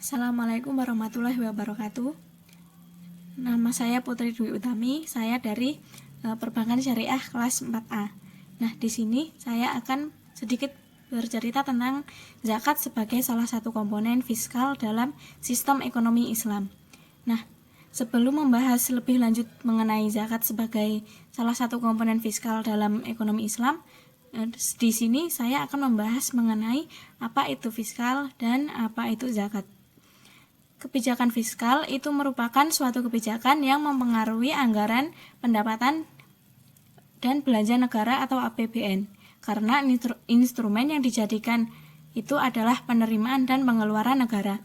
Assalamualaikum warahmatullahi wabarakatuh. Nama saya Putri Dwi Utami, saya dari Perbankan Syariah kelas 4A. Nah, di sini saya akan sedikit bercerita tentang zakat sebagai salah satu komponen fiskal dalam sistem ekonomi Islam. Nah, sebelum membahas lebih lanjut mengenai zakat sebagai salah satu komponen fiskal dalam ekonomi Islam, di sini saya akan membahas mengenai apa itu fiskal dan apa itu zakat. Kebijakan fiskal itu merupakan suatu kebijakan yang mempengaruhi anggaran, pendapatan, dan belanja negara atau APBN, karena instrumen yang dijadikan itu adalah penerimaan dan pengeluaran negara.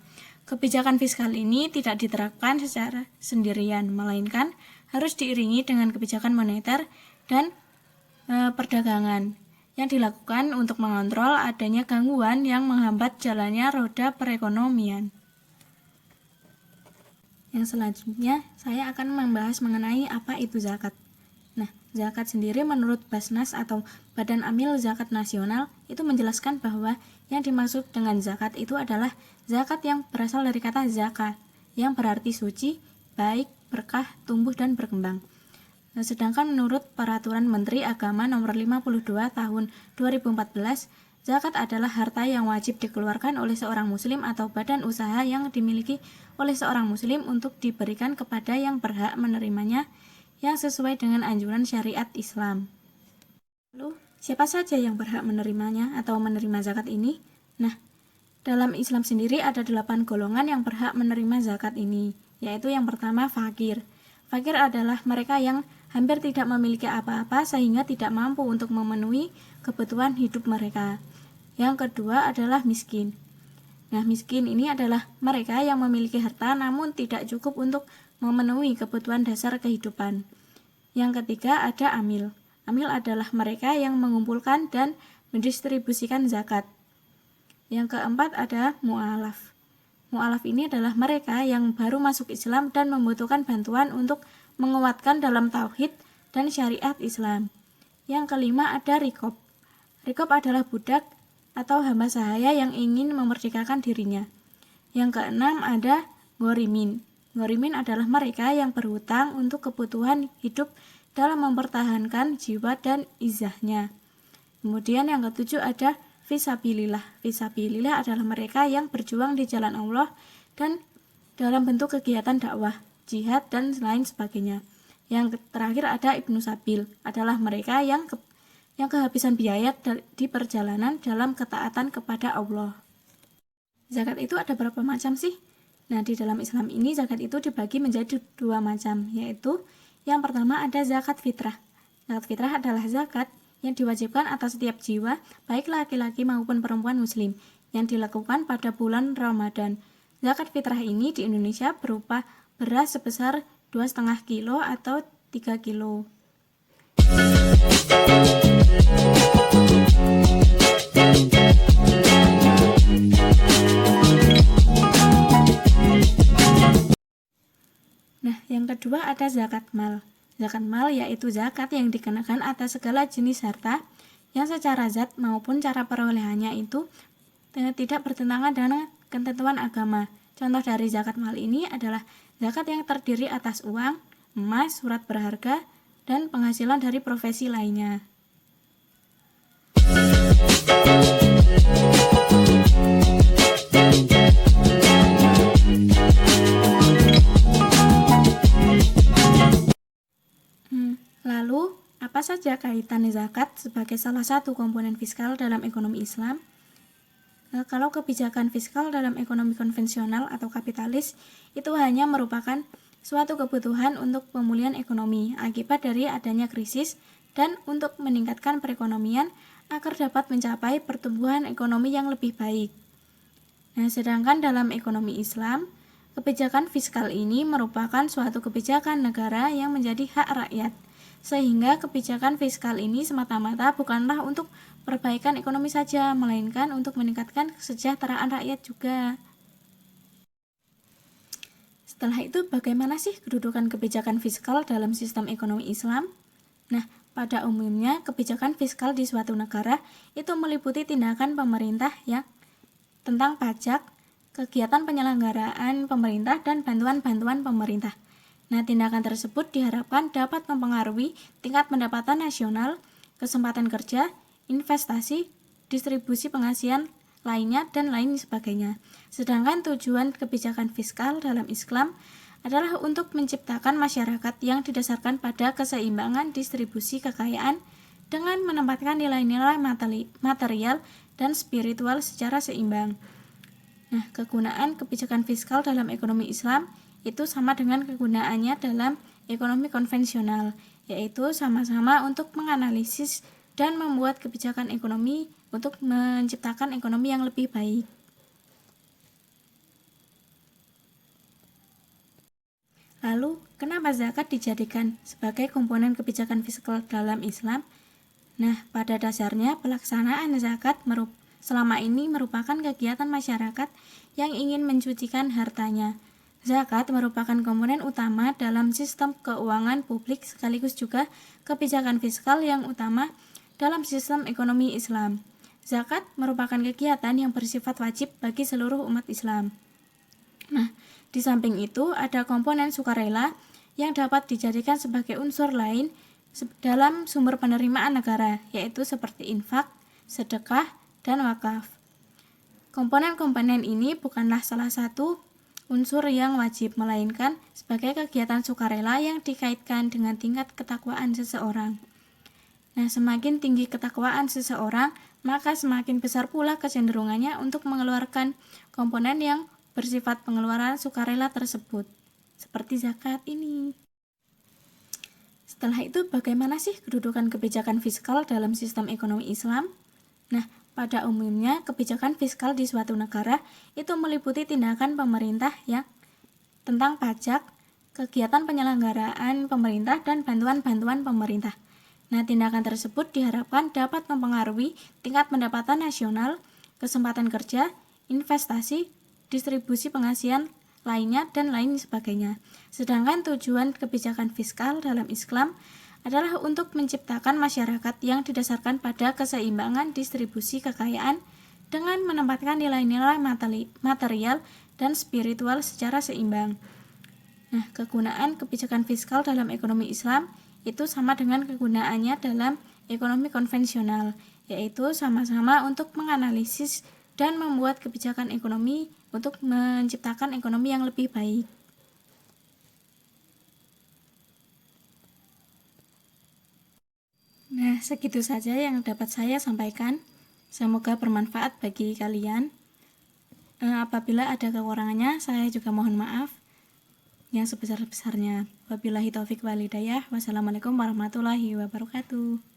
Kebijakan fiskal ini tidak diterapkan secara sendirian, melainkan harus diiringi dengan kebijakan moneter dan perdagangan yang dilakukan untuk mengontrol adanya gangguan yang menghambat jalannya roda perekonomian. Yang selanjutnya, saya akan membahas mengenai apa itu zakat. Nah, zakat sendiri menurut Basnas atau Badan Amil Zakat Nasional itu menjelaskan bahwa yang dimaksud dengan zakat itu adalah zakat yang berasal dari kata zaka, yang berarti suci, baik, berkah, tumbuh, dan berkembang. Nah, sedangkan menurut Peraturan Menteri Agama Nomor 52 Tahun 2014, zakat adalah harta yang wajib dikeluarkan oleh seorang muslim atau badan usaha yang dimiliki oleh seorang muslim untuk diberikan kepada yang berhak menerimanya yang sesuai dengan anjuran syariat Islam. Lalu, siapa saja yang berhak menerimanya atau menerima zakat ini? Nah, dalam Islam sendiri ada 8 golongan yang berhak menerima zakat ini, yaitu yang pertama fakir. Fakir adalah mereka yang hampir tidak memiliki apa-apa sehingga tidak mampu untuk memenuhi kebutuhan hidup mereka. Yang kedua adalah miskin. Nah, miskin ini adalah mereka yang memiliki harta namun tidak cukup untuk memenuhi kebutuhan dasar kehidupan. Yang ketiga ada amil. Amil adalah mereka yang mengumpulkan dan mendistribusikan zakat. Yang keempat ada mu'alaf. Mu'alaf ini adalah mereka yang baru masuk Islam dan membutuhkan bantuan untuk menguatkan dalam tauhid dan syariat Islam. Yang kelima ada rikob. Rikob adalah budak atau hamba sahaya yang ingin memerdekakan dirinya. Yang keenam ada ghorimin. Ghorimin adalah mereka yang berhutang untuk kebutuhan hidup dalam mempertahankan jiwa dan izahnya. Kemudian yang ketujuh ada fisabilillah. Fisabilillah adalah mereka yang berjuang di jalan Allah dan dalam bentuk kegiatan dakwah, jihad, dan lain sebagainya. Yang terakhir ada ibnu sabil, adalah mereka yang kehabisan biaya di perjalanan dalam ketaatan kepada Allah. Zakat itu ada berapa macam sih? Nah, di dalam Islam ini zakat itu dibagi menjadi 2 macam, yaitu yang pertama ada zakat fitrah. Zakat fitrah adalah zakat yang diwajibkan atas setiap jiwa, baik laki-laki maupun perempuan muslim, yang dilakukan pada bulan Ramadan. Zakat fitrah ini di Indonesia berupa beras sebesar 2,5 kilo atau 3 kilo. Nah, yang kedua ada zakat mal. Zakat mal yaitu zakat yang dikenakan atas segala jenis harta yang secara zat maupun cara perolehannya itu tidak bertentangan dengan ketentuan agama. Contoh dari zakat mal ini adalah zakat yang terdiri atas uang, emas, surat berharga, dan penghasilan dari profesi lainnya. Lalu, apa saja kaitan zakat sebagai salah satu komponen fiskal dalam ekonomi Islam? Kalau kebijakan fiskal dalam ekonomi konvensional atau kapitalis itu hanya merupakan suatu kebutuhan untuk pemulihan ekonomi akibat dari adanya krisis dan untuk meningkatkan perekonomian agar dapat mencapai pertumbuhan ekonomi yang lebih baik. Nah, sedangkan dalam ekonomi Islam, kebijakan fiskal ini merupakan suatu kebijakan negara yang menjadi hak rakyat, sehingga kebijakan fiskal ini semata-mata bukanlah untuk perbaikan ekonomi saja, melainkan untuk meningkatkan kesejahteraan rakyat juga. Setelah itu, bagaimana sih kedudukan kebijakan fiskal dalam sistem ekonomi Islam? Nah, pada umumnya, kebijakan fiskal di suatu negara itu meliputi tindakan pemerintah yang tentang pajak, kegiatan penyelenggaraan pemerintah dan bantuan-bantuan pemerintah. Nah, tindakan tersebut diharapkan dapat mempengaruhi tingkat pendapatan nasional, kesempatan kerja, investasi, distribusi penghasilan lainnya, dan lain sebagainya. Sedangkan tujuan kebijakan fiskal dalam Islam adalah untuk menciptakan masyarakat yang didasarkan pada keseimbangan distribusi kekayaan dengan menempatkan nilai-nilai material dan spiritual secara seimbang. Nah, kegunaan kebijakan fiskal dalam ekonomi Islam itu sama dengan kegunaannya dalam ekonomi konvensional, yaitu sama-sama untuk menganalisis dan membuat kebijakan ekonomi untuk menciptakan ekonomi yang lebih baik. Lalu, kenapa zakat dijadikan sebagai komponen kebijakan fiskal dalam Islam? Nah, pada dasarnya pelaksanaan zakat selama ini merupakan kegiatan masyarakat yang ingin mensucikan hartanya. Zakat merupakan komponen utama dalam sistem keuangan publik sekaligus juga kebijakan fiskal yang utama dalam sistem ekonomi Islam. Zakat merupakan kegiatan yang bersifat wajib bagi seluruh umat Islam. Nah, di samping itu ada komponen sukarela yang dapat dijadikan sebagai unsur lain dalam sumber penerimaan negara, yaitu seperti infak, sedekah, dan wakaf. Komponen-komponen ini bukanlah salah satu unsur yang wajib, melainkan sebagai kegiatan sukarela yang dikaitkan dengan tingkat ketakwaan seseorang. Nah, semakin tinggi ketakwaan seseorang, maka semakin besar pula kecenderungannya untuk mengeluarkan komponen yang bersifat pengeluaran sukarela tersebut, seperti zakat ini. Setelah itu, bagaimana sih kedudukan kebijakan fiskal dalam sistem ekonomi Islam? Nah, pada umumnya, kebijakan fiskal di suatu negara itu meliputi tindakan pemerintah yang tentang pajak, kegiatan penyelenggaraan pemerintah, dan bantuan-bantuan pemerintah. Nah, tindakan tersebut diharapkan dapat mempengaruhi tingkat pendapatan nasional, kesempatan kerja, investasi, distribusi penghasilan lainnya, dan lain sebagainya. Sedangkan tujuan kebijakan fiskal dalam Islam adalah untuk menciptakan masyarakat yang didasarkan pada keseimbangan distribusi kekayaan dengan menempatkan nilai-nilai material dan spiritual secara seimbang. Nah, kegunaan kebijakan fiskal dalam ekonomi Islam itu sama dengan kegunaannya dalam ekonomi konvensional, yaitu sama-sama untuk menganalisis dan membuat kebijakan ekonomi untuk menciptakan ekonomi yang lebih baik. Nah, segitu saja yang dapat saya sampaikan. Semoga bermanfaat bagi kalian. Apabila ada kekurangannya, saya juga mohon maaf yang sebesar-besarnya. Wabillahi taufik wal hidayah. Wassalamualaikum warahmatullahi wabarakatuh.